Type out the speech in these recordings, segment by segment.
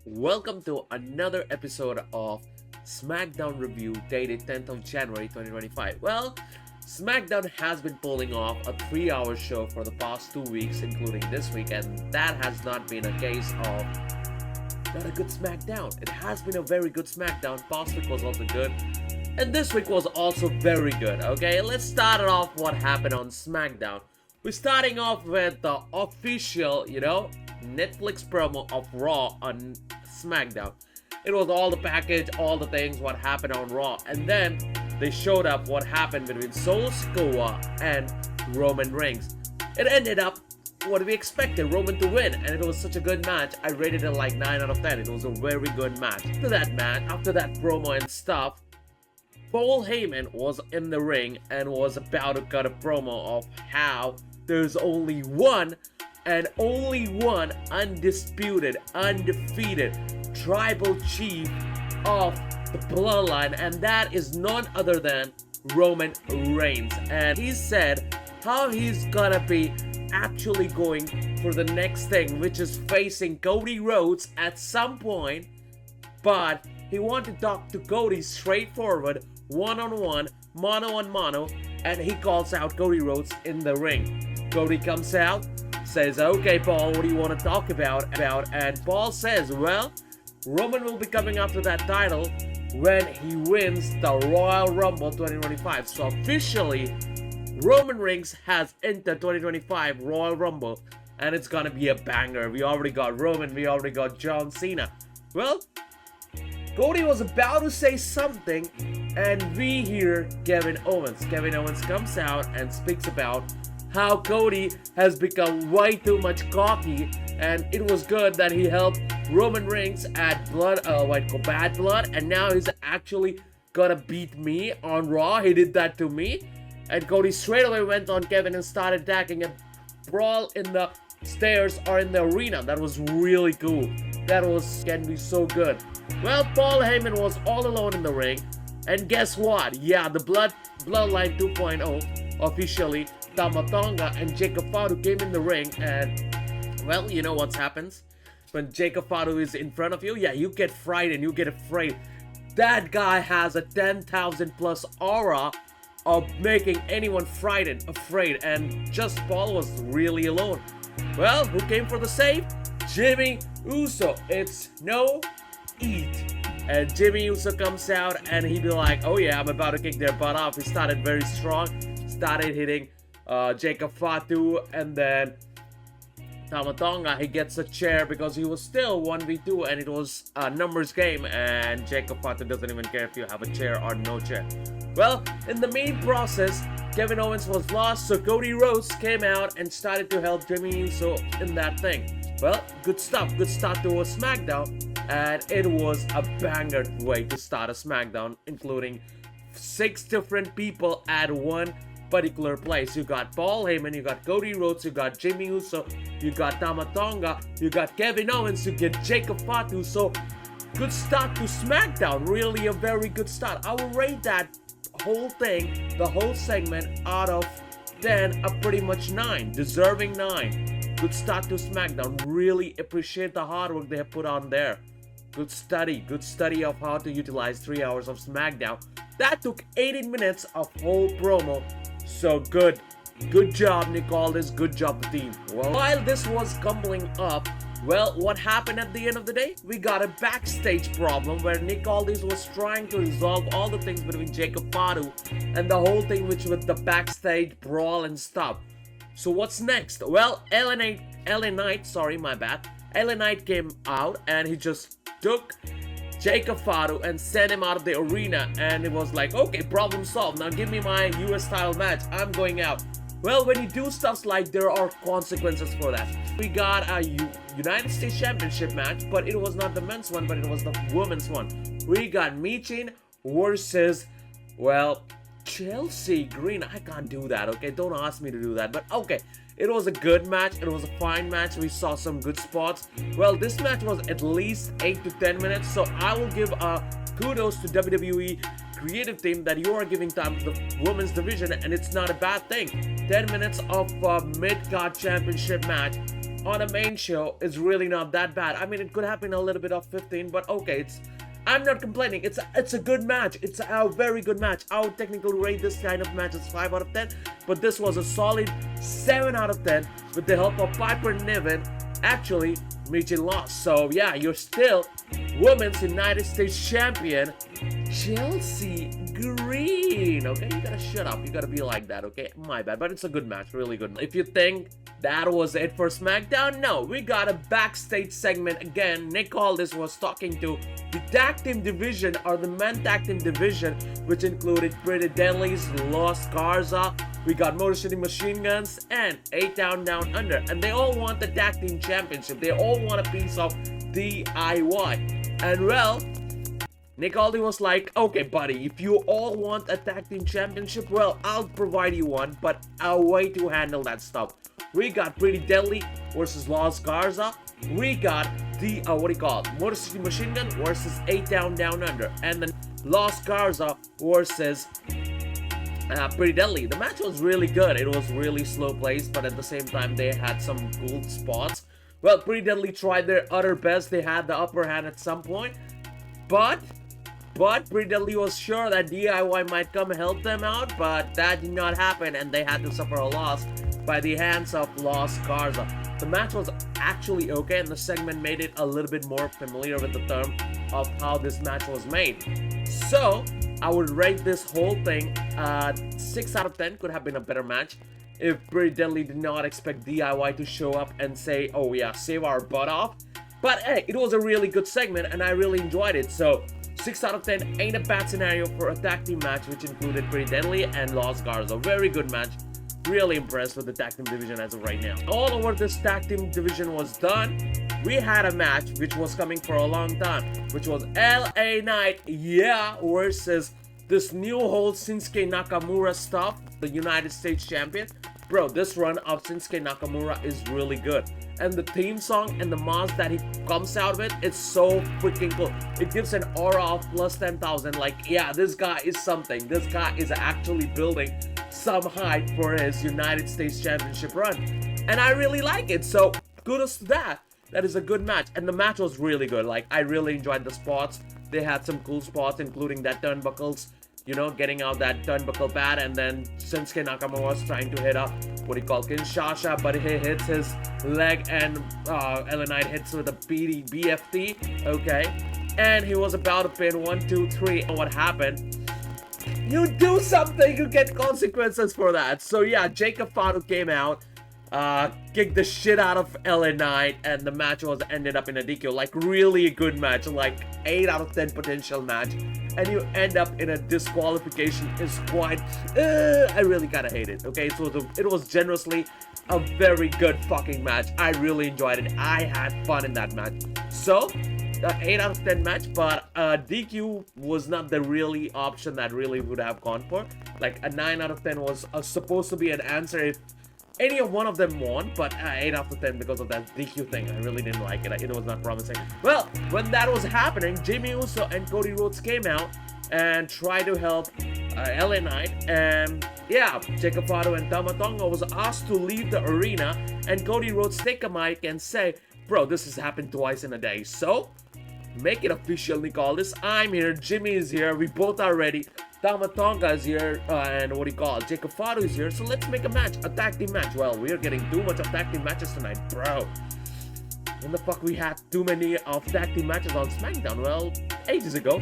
Welcome to another episode of Smackdown Review dated 10th of January 2025. Well, Smackdown has been pulling off a 3-hour show for the past 2 weeks, including this week, and that has not been a case of not a good Smackdown. It has been a very good Smackdown. Past week was also good, and this week was also very good. Okay, let's start it off what happened on Smackdown. We're starting off with the official, Netflix promo of Raw on Smackdown. It was all the package, all the things, what happened on Raw. And then they showed up what happened between Solo Sikoa and Roman Reigns. It ended up what we expected, Roman to win. And it was such a good match. I rated it like 9 out of 10. It was a very good match. After that promo and stuff, Paul Heyman was in the ring and was about to cut a promo of how there's only one and only one undisputed, undefeated tribal chief of the bloodline, and that is none other than Roman Reigns. And he said how he's gonna be actually going for the next thing, which is facing Cody Rhodes at some point, but he wanted to talk to Cody straightforward, one-on-one, mano-on-mano, and he calls out Cody Rhodes in the ring. Cody comes out, says, "Okay, Paul, what do you want to talk about?" And Paul says, well, Roman will be coming after that title when he wins the Royal Rumble 2025. So officially, Roman Reigns has entered 2025 Royal Rumble, and it's gonna be a banger. We already got Roman, we already got John Cena. Well, Cody was about to say something, and we hear Kevin Owens. Kevin Owens comes out and speaks about how Cody has become way too much cocky, and it was good that he helped Roman Reigns at Bad Blood, and now he's actually gonna beat me on Raw. He did that to me, and Cody straight away went on Kevin and started attacking a brawl in the stairs or in the arena. That was really cool. Can be so good. Well, Paul Heyman was all alone in the ring, and guess what? Yeah, the Bloodline 2.0 officially. Tama Tonga and Jacob Fatu came in the ring, and well, you know what happens when Jacob Fatu is in front of you? Yeah, you get frightened, you get afraid. That guy has a 10,000 plus aura of making anyone frightened, afraid, and just Paul was really alone. Well, who came for the save? Jimmy Uso. It's no eat. And Jimmy Uso comes out and he'd be like, oh yeah, I'm about to kick their butt off. He started very strong, started hitting Jacob Fatu, and then Tama Tonga, he gets a chair because he was still 1v2 and it was a numbers game, and Jacob Fatu doesn't even care if you have a chair or no chair. Well, in the main process, Kevin Owens was lost, so Cody Rhodes came out and started to help Jimmy Uso in that thing. Well, good stuff, good start to a Smackdown, and it was a banger way to start a Smackdown, including 6 different people at one particular place. You got Paul Heyman, you got Cody Rhodes, you got Jimmy Uso, you got Tama Tonga, you got Kevin Owens, you get Jacob Fatu. So good start to SmackDown, really a very good start. I will rate that whole thing, the whole segment, out of 10, a pretty much 9, deserving 9. Good start to SmackDown. Really appreciate the hard work they have put on there. Good study of how to utilize 3 hours of SmackDown. That took 18 minutes of whole promo. So good job, Nick Aldis, good job the team. Well, while this was tumbling up, well, what happened at the end of the day? We got a backstage problem where Nick Aldis was trying to resolve all the things between Jacob Fatu and the whole thing with the backstage brawl and stuff. So what's next? Well, LA Knight came out and he just took Jacob Fatu and sent him out of the arena, and it was like, okay, problem solved. Now give me my US title match. I'm going out. Well, when you do stuff like, there are consequences for that. We got a United States Championship match, but it was not the men's one, but it was the women's one. We got Michin versus, well, Chelsea Green. I can't do that, okay? Don't ask me to do that, but okay. It was a good match. It was a fine match. We saw some good spots. Well, this match was at least 8 to 10 minutes, so I will give kudos to WWE creative team that you are giving time to the women's division, and it's not a bad thing. 10 minutes of a mid-card championship match on a main show is really not that bad. I mean, it could have been a little bit of 15, but okay, I'm not complaining. It's a good match. It's a very good match. I would technically rate this kind of match as 5 out of 10, but this was a solid 7 out of 10 with the help of Piper Niven. Actually, Michin lost. So yeah, you're still Women's United States Champion, Chelsea Green. Okay, you gotta shut up. You gotta be like that, okay? My bad, but it's a good match, really good. If you think that was it for SmackDown, no, we got a backstage segment again. Nick Aldis was talking to the tag team division, or the men tag team division, which included Pretty Deadly's Los Garza. We got Motor City Machine Guns and 8-Down Down Under, and they all want the tag team championship. They all want a piece of DIY. And well, Nick Aldis was like, okay buddy, if you all want a tag team championship, well, I'll provide you one, but a way to handle that stuff. We got Pretty Deadly versus Los Garza. We got the, Motor City Machine Gun versus 8-Down Down Under. And then Los Garza versus Pretty Deadly. The match was really good. It was really slow paced, but at the same time, they had some cool spots. Well, Pretty Deadly tried their utter best. They had the upper hand at some point, but Pretty Deadly was sure that DIY might come help them out, but that did not happen, and they had to suffer a loss by the hands of Los Garza. The match was actually okay, and the segment made it a little bit more familiar with the term of how this match was made. So I would rate this whole thing 6 out of 10. Could have been a better match if Pretty Deadly did not expect DIY to show up and say, oh yeah, save our butt off. But hey, it was a really good segment and I really enjoyed it. So 6 out of 10 ain't a bad scenario for a tag team match, which included Pretty Deadly and Los Garza. Very good match. Really impressed with the tag team division as of right now. All over this tag team division was done. We had a match which was coming for a long time, which was LA Knight, yeah, versus this new whole Shinsuke Nakamura stuff, the United States Champion. Bro, this run of Shinsuke Nakamura is really good. And the theme song and the mask that he comes out with, it's so freaking cool. It gives an aura of plus 10,000. Like, yeah, this guy is something. This guy is actually building some hype for his United States Championship run. And I really like it. So, kudos to that. That is a good match. And the match was really good. Like, I really enjoyed the spots. They had some cool spots, including that turnbuckles. You know, getting out that turnbuckle pad, and then Shinsuke Nakamura was trying to hit a, Kinshasa, but he hits his leg, and LA Knight hits with a BFT, okay? And he was about to pin 1, 2, 3, and what happened? You do something, you get consequences for that. So yeah, Jacob Fatu came out, kicked the shit out of LA Knight, and the match was ended up in a DQ. Like, really a good match, like 8 out of 10 potential match, and you end up in a disqualification is quite, I really kind of hate it, okay? So it was generously a very good fucking match. I really enjoyed it. I had fun in that match. So 8 out of 10 match, but DQ was not the really option that really would have gone for. Like, a 9 out of 10 was supposed to be an answer if any of one of them won, but 8 out of 10 because of that DQ thing. I really didn't like it. It was not promising. Well, when that was happening, Jimmy Uso and Cody Rhodes came out and tried to help LA Knight. And yeah, Jacob Fatu and Tama Tonga was asked to leave the arena, and Cody Rhodes take a mic and say, bro, this has happened twice in a day. So, make it official, Nick Aldis. I'm here, Jimmy is here, we both are ready. Tama Tonga is here, and Jacob Fatu is here, so let's make a match, a tag team match. Well, we are getting too much of tag team matches tonight, bro. When the fuck we had too many of tag team matches on SmackDown? Well, ages ago,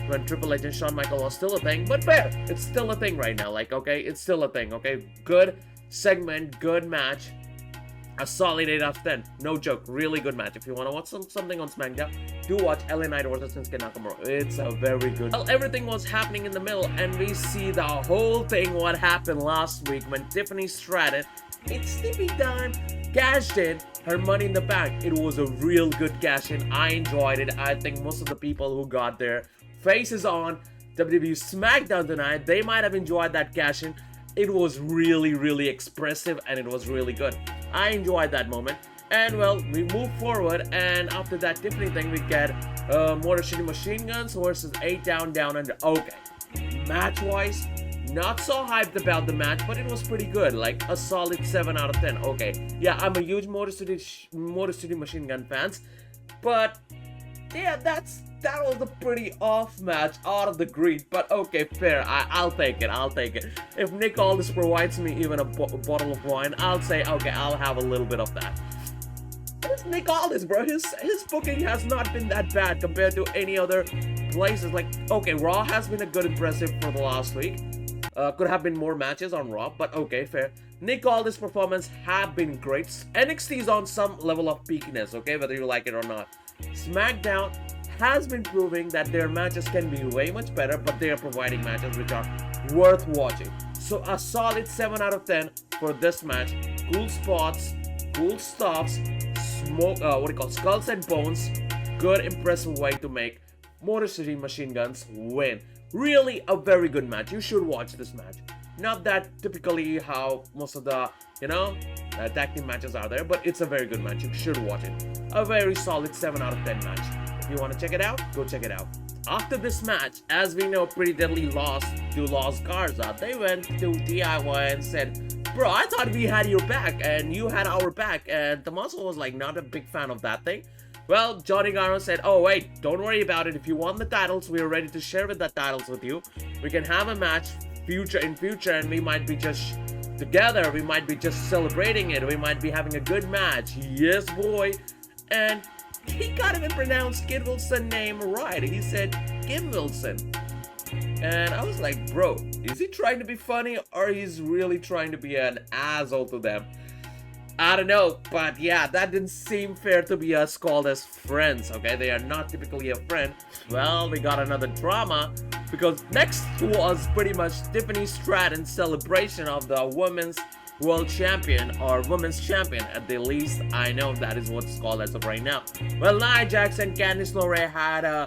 when Triple H and Shawn Michaels was still a thing, but fair, it's still a thing right now, like, okay, it's still a thing, okay? Good segment, good match. A solid 8 out of 10. No joke. Really good match. If you want to watch something on SmackDown, do watch LA Knight versus Shinsuke Nakamura. It's a very good. Well, everything was happening in the middle, and we see the whole thing what happened last week when Tiffany Stratton, it's Tiffy time, cashed in her Money in the Bank. It was a real good cash in. I enjoyed it. I think most of the people who got their faces on WWE SmackDown tonight, they might have enjoyed that cash in. It was really, really expressive, and it was really good. I enjoyed that moment. And well, we move forward, and after that Tiffany thing, we get Motor City Machine Guns versus 8-Down Down Under. Okay, match-wise, Not so hyped about the match, but it was pretty good. Like a solid 7 out of 10. Okay, yeah, I'm a huge Motor City Machine Gun fans, but yeah, that was a pretty off match out of the grid. But okay, fair. I'll take it. I'll take it. If Nick Aldis provides me even a bottle of wine, I'll say okay, I'll have a little bit of that. It's Nick Aldis, bro. His booking has not been that bad compared to any other places. Like, okay, Raw has been a good impressive for the last week. Could have been more matches on Raw, but okay, fair. Nick Aldis' performance have been great. NXT is on some level of peakiness, okay, whether you like it or not. Smackdown has been proving that their matches can be way much better, but they are providing matches which are worth watching. So a solid 7 out of 10 for this match. Cool spots, cool stops, skulls and bones. Good, impressive way to make Motor City Machine Guns win. Really a very good match. You should watch this match. Not that typically how most of the, tag team matches are there, but it's a very good match. You should watch it. A very solid 7 out of 10 match. If you want to check it out, go check it out. After this match, as we know, Pretty Deadly lost to Los Garza. They went to DIY and said, bro, I thought we had your back and you had our back. And the Muscle was like not a big fan of that thing. Well, Johnny Gargano said, oh wait, don't worry about it. If you want the titles, we are ready to share the titles with you. We can have a match in future, and we might be just together. We might be just celebrating it. We might be having a good match. Yes, boy. And he can't even pronounce Kid Wilson's name right. He said Kim Wilson. And I was like, bro, is he trying to be funny or he's really trying to be an asshole to them? I don't know, but yeah, that didn't seem fair to be us called as friends, okay? They are not typically a friend. Well, we got another drama because next was pretty much Tiffany Stratton's celebration of the Women's World Champion or Women's Champion. At the least, I know that is what's called as of right now. Well, Nia Jax and Candice LeRae had a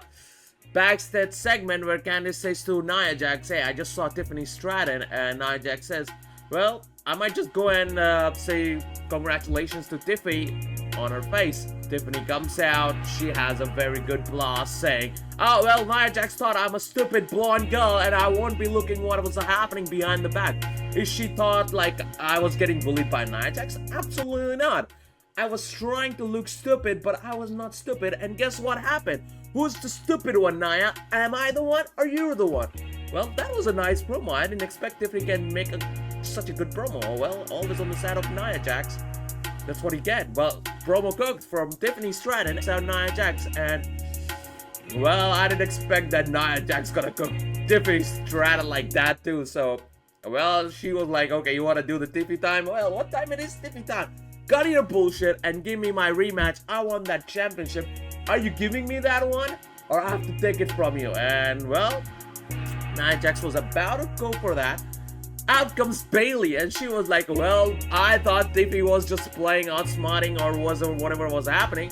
backstage segment where Candice says to Nia Jax, hey, I just saw Tiffany Stratton, and Nia Jax says, well, I might just go and say congratulations to Tiffy on her face. Tiffany comes out, she has a very good blast saying, oh well, Nia Jax thought I'm a stupid blonde girl and I won't be looking what was happening behind the back. Is she thought like I was getting bullied by Nia Jax? Absolutely not. I was trying to look stupid, but I was not stupid, and guess what happened? Who's the stupid one, Nia? Am I the one or you're the one? Well, that was a nice promo. I didn't expect Tiffany can make such a good promo. Well, always on the side of Nia Jax. That's what he get. Well, promo cooked from Tiffany Stratton out Nia Jax, and well, I didn't expect that Nia Jax gonna cook Tiffany Stratton like that too. So, well, she was like, okay, you wanna do the Tiffy time? Well, what time it is Tiffy time? Cut your bullshit and give me my rematch. I want that championship. Are you giving me that one, or I have to take it from you? And well, Nia Jax was about to go for that. Out comes Bailey, and she was like, well, I thought Tiffy was just playing outsmarting or whatever was happening.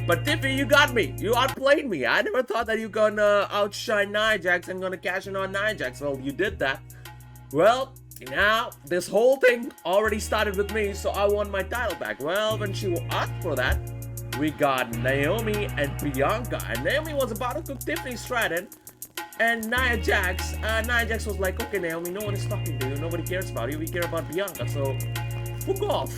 But Tiffy, you got me. You outplayed me. I never thought that you gonna outshine Nia Jax and gonna cash in on Nia Jax. Well, you did that. Well, now this whole thing already started with me, so I won my title back. Well, when she asked for that, we got Naomi and Bianca. And Naomi was about to cook Tiffany Stratton. And Nia Jax was like, okay, Naomi, no one is talking to you. Nobody cares about you. We care about Bianca, so fuck off.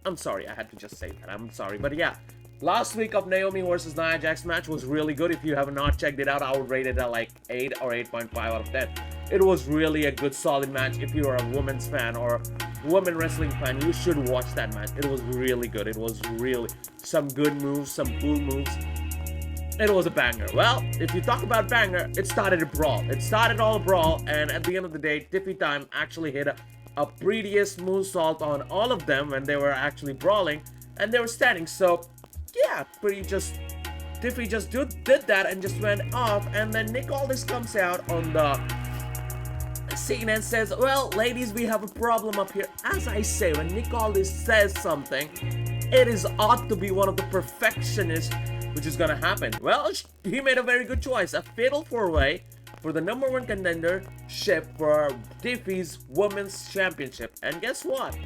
I'm sorry, I had to just say that. I'm sorry. But yeah, last week of Naomi versus Nia Jax match was really good. If you have not checked it out, I would rate it at like 8 or 8.5 out of 10. It was really a good, solid match. If you are a women's fan or women wrestling fan, you should watch that match. It was really good. It was really some good moves, some cool moves. It was a banger. Well, if you talk about banger, it started a brawl. It started all a brawl, and at the end of the day, Tiffy Time actually hit a prettiest moonsault on all of them when they were actually brawling, and they were standing. So, yeah, Tiffy just did that and just went off, and then Nick Aldis comes out on the scene and says, well, ladies, we have a problem up here. As I say, when Nick Aldis says something, it is ought to be one of the perfectionists which is gonna happen. Well, he made a very good choice. A fatal 4-way for the #1 contendership for Tiffy's Women's Championship. And guess what?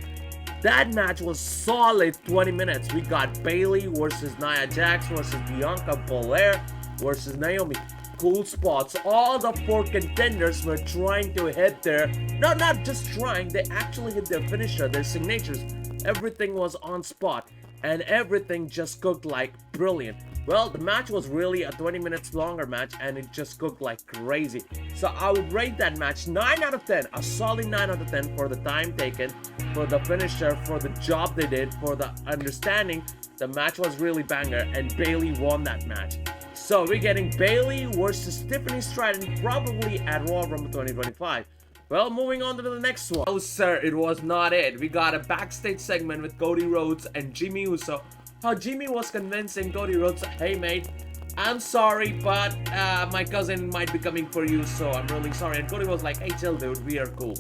That match was solid 20 minutes. We got Bailey versus Nia Jax versus Bianca Belair versus Naomi. cool spots. All the 4 contenders were trying to hit their, not just trying, they actually hit their finisher, their signatures. Everything was on spot and everything just cooked like brilliant. Well, the match was really a 20 minutes longer match and it just cooked like crazy. So I would rate that match 9 out of 10, a solid 9 out of 10 for the time taken, for the finisher, for the job they did, for the understanding. The match was really banger and Bayley won that match. So we're getting Bayley versus Tiffany Stratton probably at Raw Rumble 2025. Well, moving on to the next one. Oh sir, it was not it. We got a backstage segment with Cody Rhodes and Jimmy Uso. How Jimmy was convincing Cody Rhodes, hey mate, I'm sorry, but my cousin might be coming for you, so I'm really sorry. And Cody was like, hey chill dude, we are cool,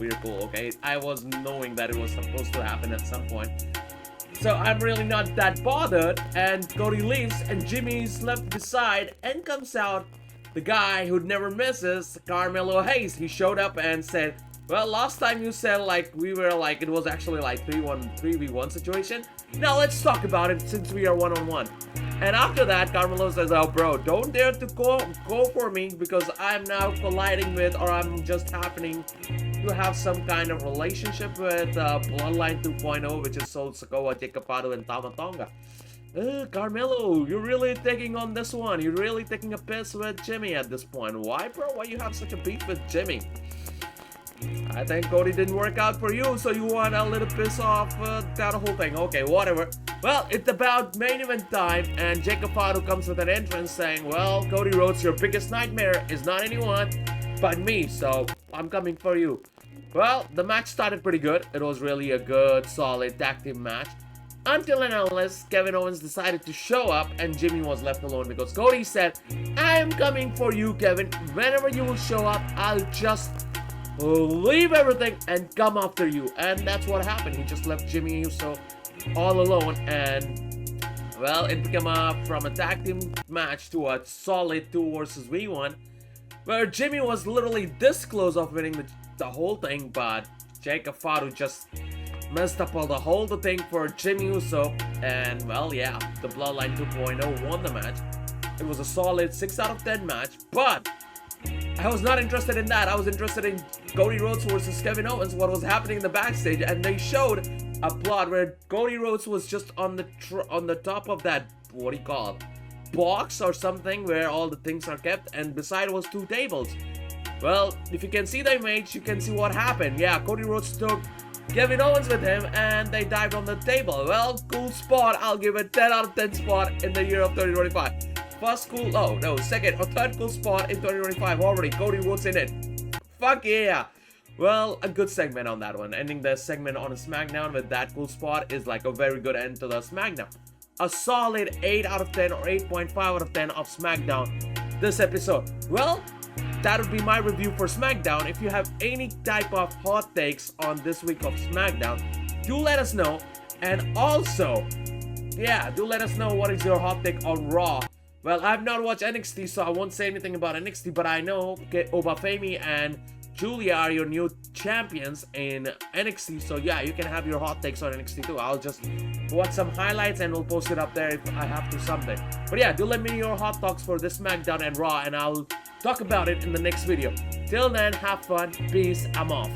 okay? I was knowing that it was supposed to happen at some point. So I'm really not that bothered. And Cody leaves and Jimmy's left beside and comes out the guy who never misses, Carmelo Hayes. He showed up and said, well, last time you said like we were like it was actually like 3v1 situation. Now let's talk about it since we are one-on-one. And after that, Carmelo says, oh bro, don't dare to go for me because I'm now colliding with, or I'm just happening to have some kind of relationship with Bloodline 2.0, which is Sol Sikoa, Jacob Fatu, and Tama Tonga. Carmelo, you're really taking on this one. You're really taking a piss with Jimmy at this point. Why, bro? Why you have such a beef with Jimmy? I think Cody didn't work out for you, so you want a little piss off that whole thing. Okay, whatever. Well, it's about main event time, and Jacob Fatu comes with an entrance saying, well, Cody Rhodes, your biggest nightmare is not anyone but me, so I'm coming for you. Well, the match started pretty good. It was really a good, solid tag team match. Until and unless Kevin Owens decided to show up and Jimmy was left alone because Cody said, I am coming for you, Kevin. Whenever you will show up, I'll just leave everything and come after you. And that's what happened. He just left Jimmy Uso all alone, and well, it became from a tag team match to a solid 2 versus V1, where Jimmy was literally this close of winning the whole thing, but Jacob Fatu just messed up all the whole thing for Jimmy Uso, and well, yeah, the Bloodline 2.0 won the match. It was a solid 6 out of 10 match, but I was not interested in that. I was interested in Cody Rhodes versus Kevin Owens, what was happening in the backstage, and they showed a plot where Cody Rhodes was just on the top of that, what do you call it, box or something where all the things are kept, and beside was 2 tables. Well, if you can see the image, you can see what happened. Yeah, Cody Rhodes took Kevin Owens with him and they dived on the table. Well, cool spot. I'll give it 10 out of 10 spot in the year of 2025. First cool, oh no, second or third cool spot in 2025 already. Cody Rhodes in it. Fuck yeah. Well, a good segment on that one. Ending the segment on a Smackdown with that cool spot is like a very good end to the Smackdown. A solid 8 out of 10 or 8.5 out of 10 of Smackdown this episode. Well, that would be my review for Smackdown. If you have any type of hot takes on this week of Smackdown, do let us know. And also, yeah, do let us know what is your hot take on Raw. Well, I've not watched NXT, so I won't say anything about NXT, but I know Obafemi and Julia are your new champions in NXT, so yeah, you can have your hot takes on NXT too. I'll just watch some highlights and we'll post it up there if I have to someday. But yeah, do let me know your hot talks for this SmackDown and Raw, and I'll talk about it in the next video. Till then, have fun, peace, I'm off.